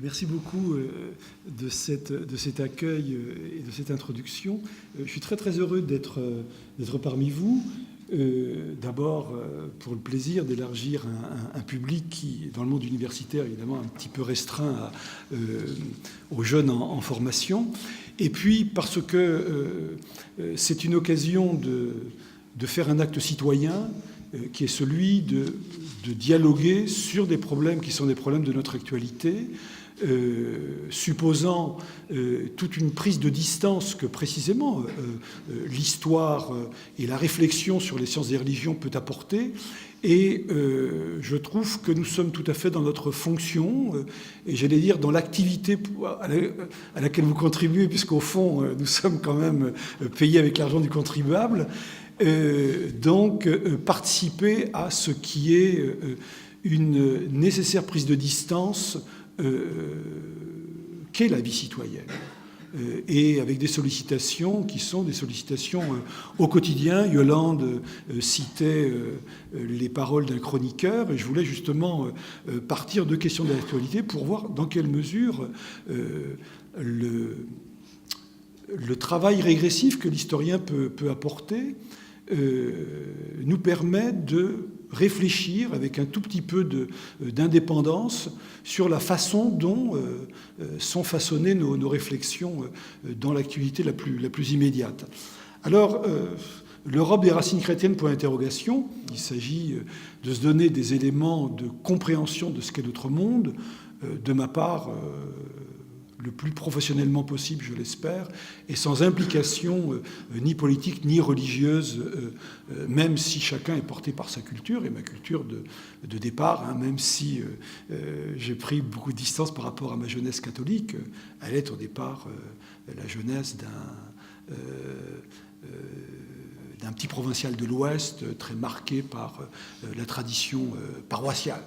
Merci beaucoup de cet accueil et de cette introduction. Je suis très très heureux d'être parmi vous. D'abord pour le plaisir d'élargir un public qui, dans le monde universitaire, évidemment un petit peu restreint aux jeunes en formation. Et puis parce que c'est une occasion de faire un acte citoyen qui est celui de dialoguer sur des problèmes qui sont des problèmes de notre actualité, supposant toute une prise de distance que précisément l'histoire et la réflexion sur les sciences des religions peut apporter. Et je trouve que nous sommes tout à fait dans notre fonction, et j'allais dire dans l'activité à laquelle vous contribuez, puisqu'au fond, nous sommes quand même payés avec l'argent du contribuable. Donc participer à ce qui est une nécessaire prise de distance qu'est la vie citoyenne. Et avec des sollicitations qui sont des sollicitations au quotidien. Yolande citait les paroles d'un chroniqueur, et je voulais justement partir de questions d'actualité pour voir dans quelle mesure le travail régressif que l'historien peut apporter nous permet de réfléchir avec un tout petit peu d'indépendance sur la façon dont sont façonnées nos réflexions dans l'actualité la plus immédiate. Alors, l'Europe des racines chrétiennes, point d'interrogation. Il s'agit de se donner des éléments de compréhension de ce qu'est notre monde. De ma part, le plus professionnellement possible, je l'espère, et sans implication ni politique ni religieuse, même si chacun est porté par sa culture, et ma culture de départ, hein, même si j'ai pris beaucoup de distance par rapport à ma jeunesse catholique, elle est au départ la jeunesse d'un petit provincial de l'Ouest, très marqué par la tradition paroissiale.